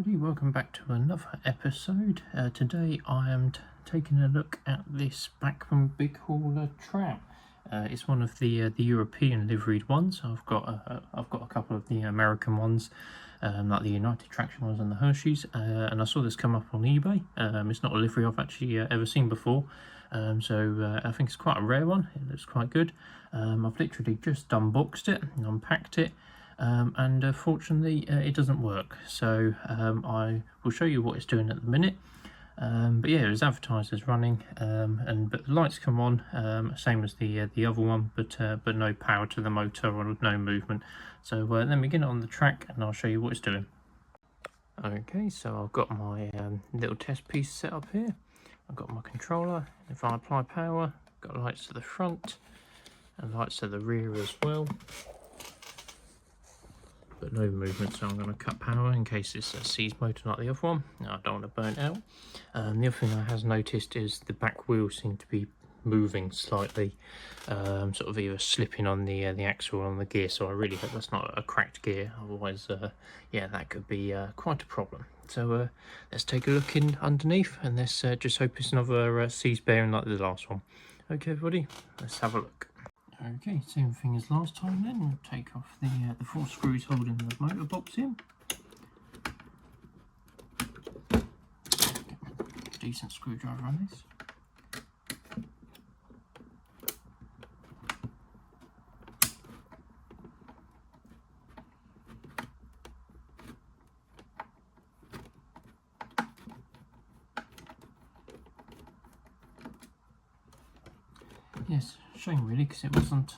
everybody, welcome back to another episode. Today I am taking a look at this Bachmann Big Hauler Tram. It's one of the European liveried ones. I've got a couple of the American ones, like the United Traction ones and the Hershey's, and I saw this come up on eBay. It's not a livery I've actually ever seen before, so I think it's quite a rare one. It looks quite good. I've literally just unboxed it and unpacked it. And fortunately it doesn't work, so I will show you what it's doing at the minute. But yeah, it was advertised as running, but the lights come on, same as the other one, but no power to the motor or no movement. So let me get it on the track and I'll show you what it's doing. Okay, so I've got my little test piece set up here. I've got my controller. If I apply power, I've got lights to the front and lights to the rear as well, but no movement, so I'm going to cut power in case it's a seized motor like the other one. I don't want to burn it out. The other thing I have noticed is the back wheels seem to be moving slightly, sort of either slipping on the axle or on the gear, so I really hope that's not a cracked gear, otherwise yeah, that could be quite a problem. So let's take a look in underneath, and let's just hope it's another seized bearing like the last one. Okay everybody, let's have a look. Okay, same thing as last time then. We'll take off the 4 screws holding the motor box in. Decent screwdriver on this. Yes, shame really, because it wasn't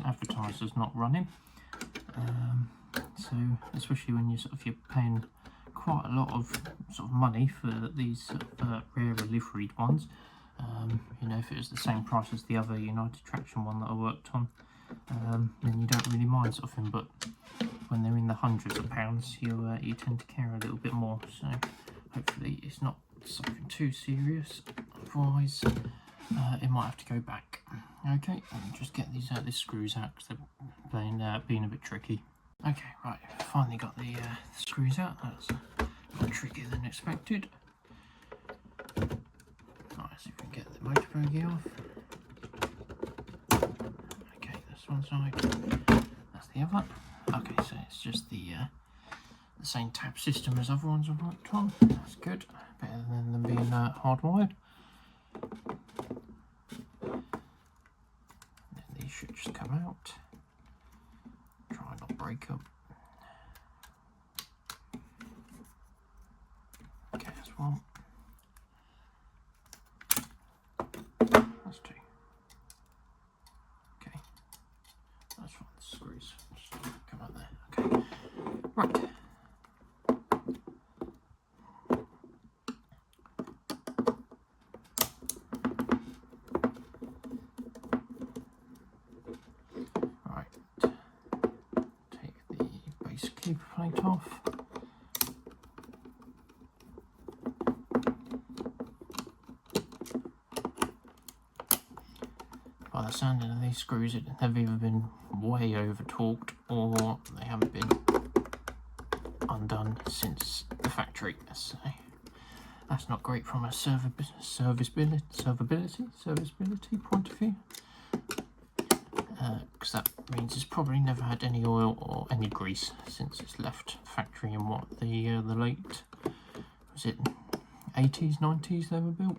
advertised as not running. So especially when you're paying quite a lot of sort of money for these rarer liveried ones. You know, if it was the same price as the other United Traction one that I worked on, then you don't really mind sort of thing. But when they're in the hundreds of pounds, you tend to care a little bit more. So hopefully it's not something too serious. Otherwise, it might have to go back. Okay, and just get these screws out because they're being a bit tricky. Okay, right, finally got the screws out. That's a lot trickier than expected. Right, see if we can get the motor bogie off. Okay, that's one side. That's the other. Okay, so it's just the same tab system as other ones I've worked on. That's good. Better than them being hardwired. These should just come out. Try not to break up. Okay, that's one. That's 2. Okay, that's fine. The screws just come out there. Okay, right. Keeper plate off. By the sounding of these screws, they've either been way over torqued or they haven't been undone since the factory. So that's not great from a serviceability point of view. Because that means it's probably never had any oil or any grease since it's left the factory in the late, was it 80s, 90s they were built.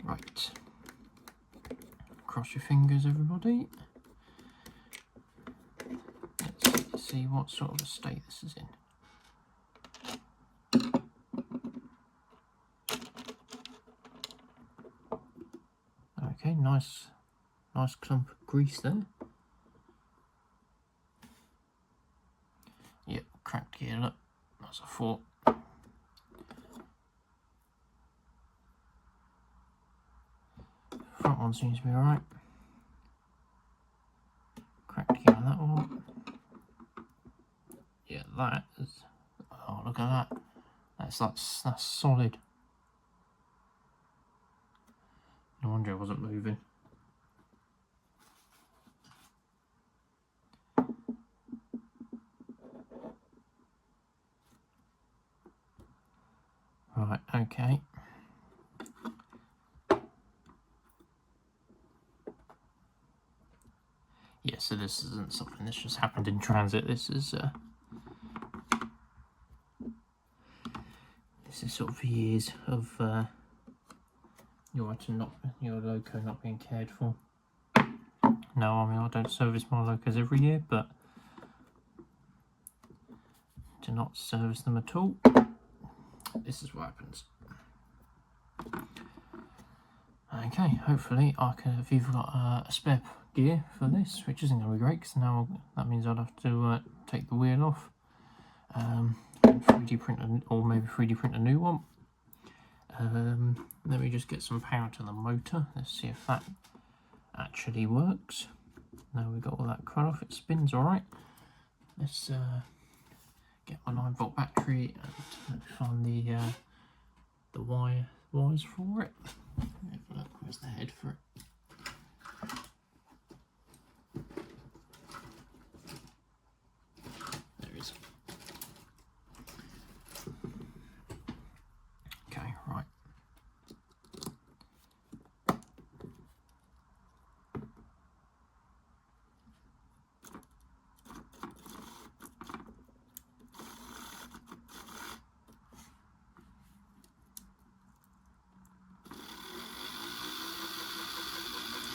Right, cross your fingers everybody. Let's see what sort of a state this is in. Okay, nice clump of grease there. Yep, cracked gear, look, that's a 4. Front one seems to be alright. Cracked gear on that one. Yeah, that is, oh look at that. That's solid. No wonder it wasn't moving. Yeah, so this isn't something that's just happened in transit. This is sort of years of your loco not being cared for. No, I mean, I don't service my locos every year, but to not service them at all, this is what happens. Okay, hopefully I can have either got a spare gear for this, which isn't going to be great because now that means I'd have to take the wheel off, 3D print or maybe 3D print a new one. Let me just get some power to the motor. Let's see if that actually works. Now we've got all that cut off, it spins alright. Let's get my 9-volt battery and find the wires for it. Look, where's the head for it? There it is. Okay, right.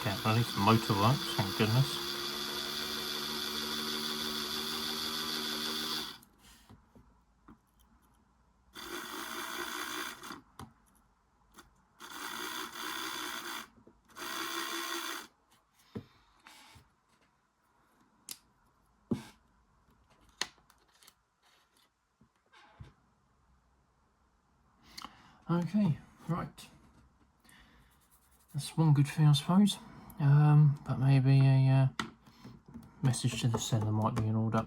Okay, well, at least the motor works, thank goodness. Okay, right. That's one good thing, I suppose. But maybe a message to the seller might be in order.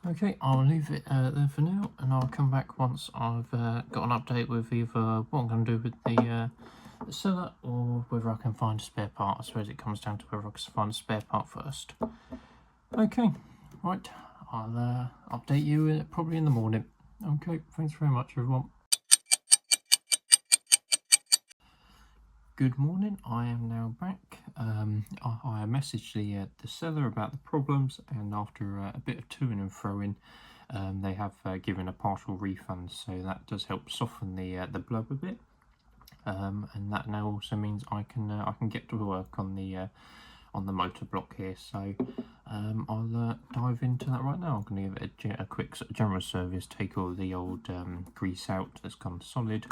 Okay, I'll leave it there for now, and I'll come back once I've got an update with either what I'm going to do with the seller or whether I can find a spare part. I suppose it comes down to whether I can find a spare part first. Okay, right, I'll update you probably in the morning. Okay, thanks very much, everyone. Good morning, I am now back. I messaged the seller about the problems, and after a bit of toing and froing, they have given a partial refund, so that does help soften the blub a bit. And that now also means I can get to work on the motor block here. So I'll dive into that right now. I'm going to give it a quick sort of general service, take all the old grease out that's gone solid,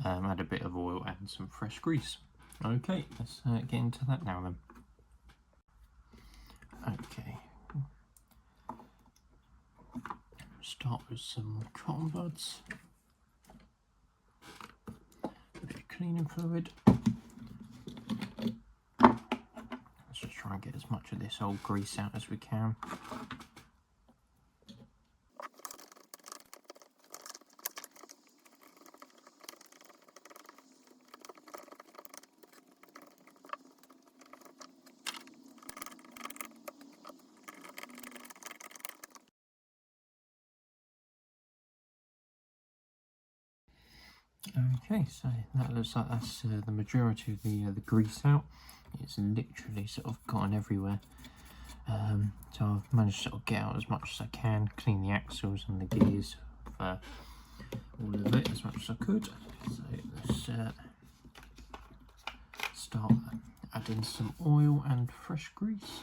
add a bit of oil and some fresh grease. Okay, let's get into that now then. Okay, start with some cotton buds, a bit of cleaning fluid. Let's just try and get as much of this old grease out as we can. Okay, so that looks like that's the majority of the grease out. It's literally sort of gotten everywhere. So I've managed to sort of get out as much as I can, clean the axles and the gears of all of it as much as I could. So let's start adding some oil and fresh grease.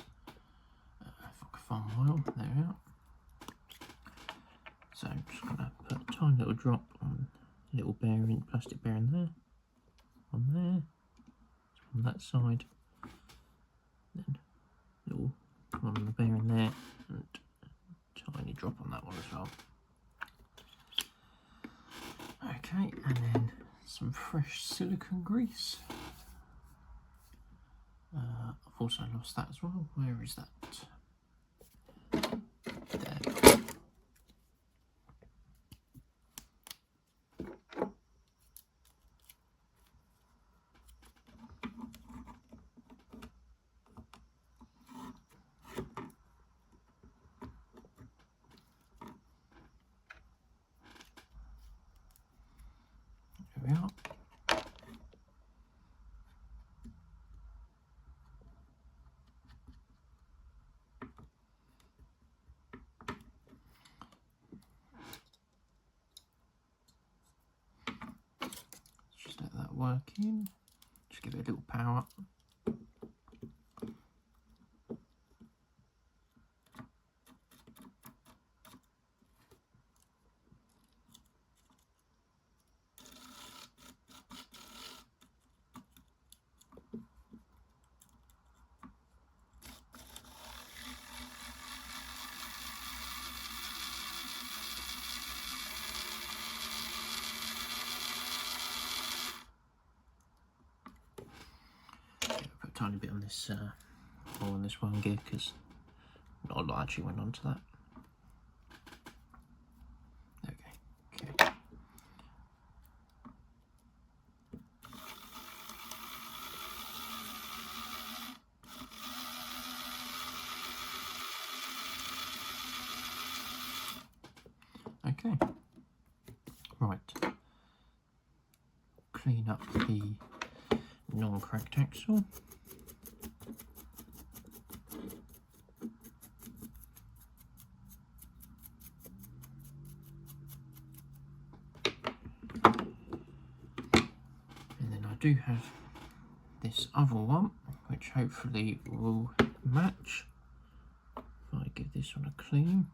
If I can find my oil, there we are. So I'm just going to put a tiny little drop on little bearing, plastic bearing there, on that side, then little one on the bearing there, and tiny drop on that one as well. Okay, and then some fresh silicone grease. I've also lost that as well. Where is that? There. There we are. working. Just give it a little power up. Put a tiny bit on this more on this one gear because not a lot actually went onto that. Okay. Okay. Right. Clean up the non-cracked axle. And then I do have this other one, which hopefully will match. If I give this one a clean.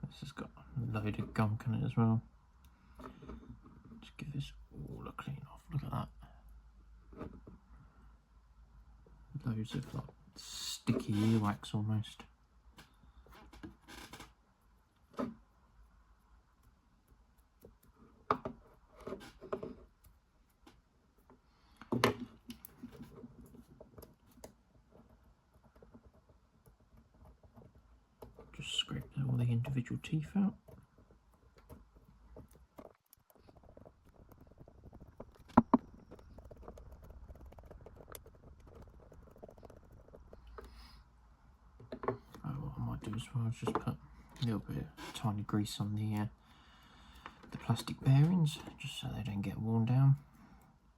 This has got a load of gunk in it as well. Just give this all a clean off. Look at that. Loads of like sticky earwax almost. Just scrape all the individual teeth out. What I might do as well is just put a little bit of tiny grease on the plastic bearings, just so they don't get worn down,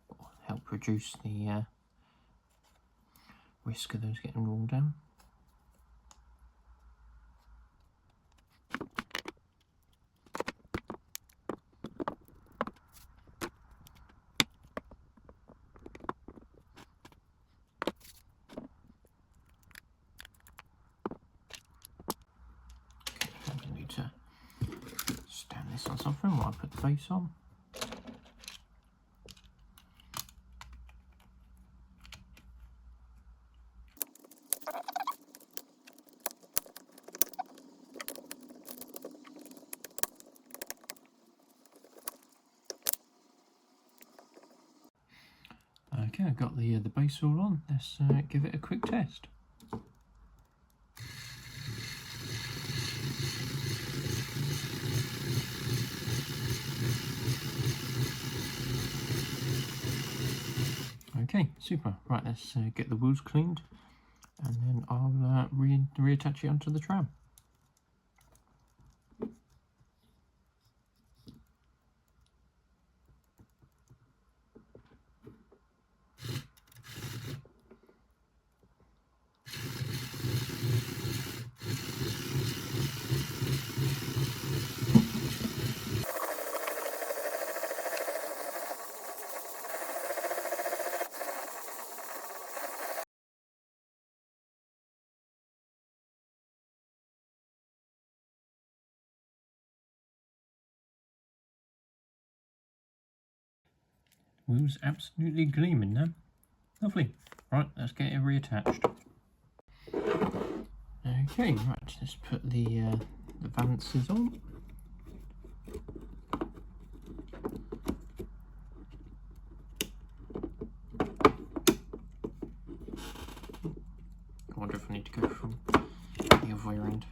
or help reduce the risk of those getting worn down. To stand this on something while I put the base on. Okay, I've got the base all on. Let's give it a quick test. Okay, super. Right, let's get the wheels cleaned, and then I'll reattach it onto the tram. Wheels absolutely gleaming now. Lovely. Right, let's get it reattached. Okay, right, let's put the valances on. I wonder if I need to go from the other way around.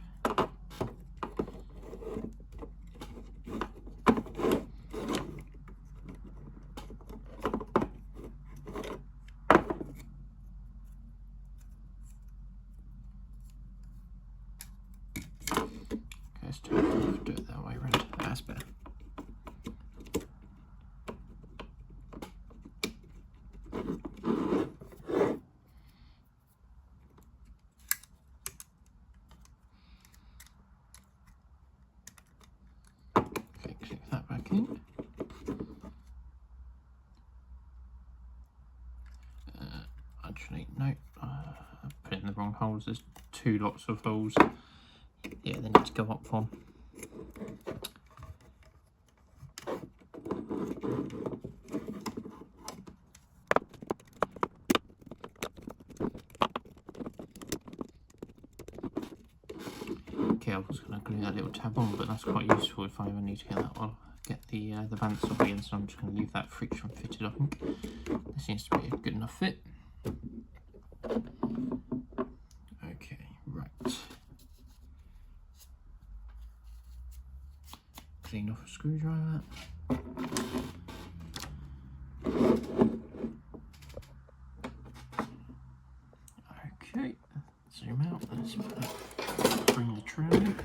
Let's do it that way around. That's better. in. Actually, no, I put it in the wrong holes. There's 2 lots of holes. Yeah, they need to go up one. Okay, I was going to glue that little tab on, but that's quite useful if I ever need to get that one. Get the vents off again, so I'm just going to leave that friction fitted, I think. This seems to be a good enough fit. Okay, right. Clean off a screwdriver. Okay, zoom out. Let's bring the tram in.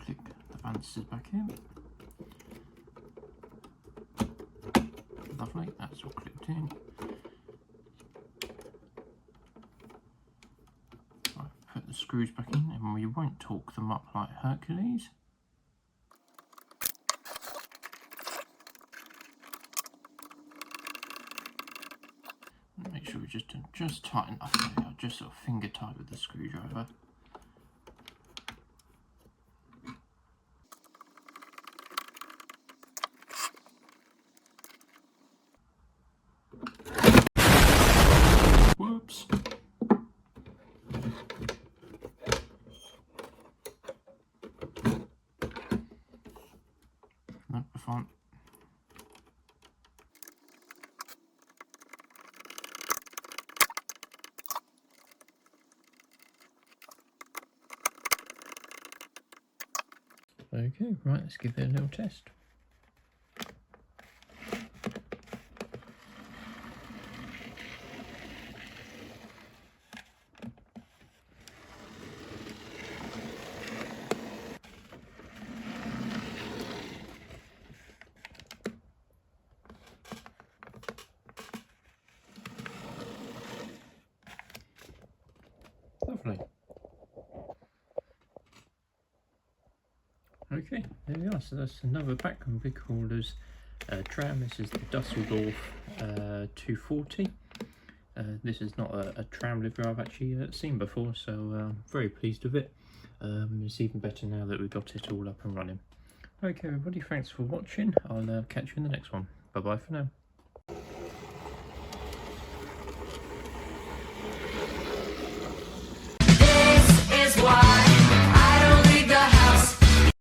Click the vances back in. Lovely, that's all clipped in. Right, put the screws back in, and we won't torque them up like Hercules. Make sure we just tight enough there, just sort of finger tight with the screwdriver. Whoops. No, fine. Okay, right, let's give it a little test. Lovely. Okay, there we are. So that's another Bachmann Big Hauler tram. This is the Dusseldorf 240. This is not a tram livery I've actually seen before, so I'm very pleased with it. It's even better now that we've got it all up and running. Okay everybody, thanks for watching. I'll catch you in the next one. Bye bye for now.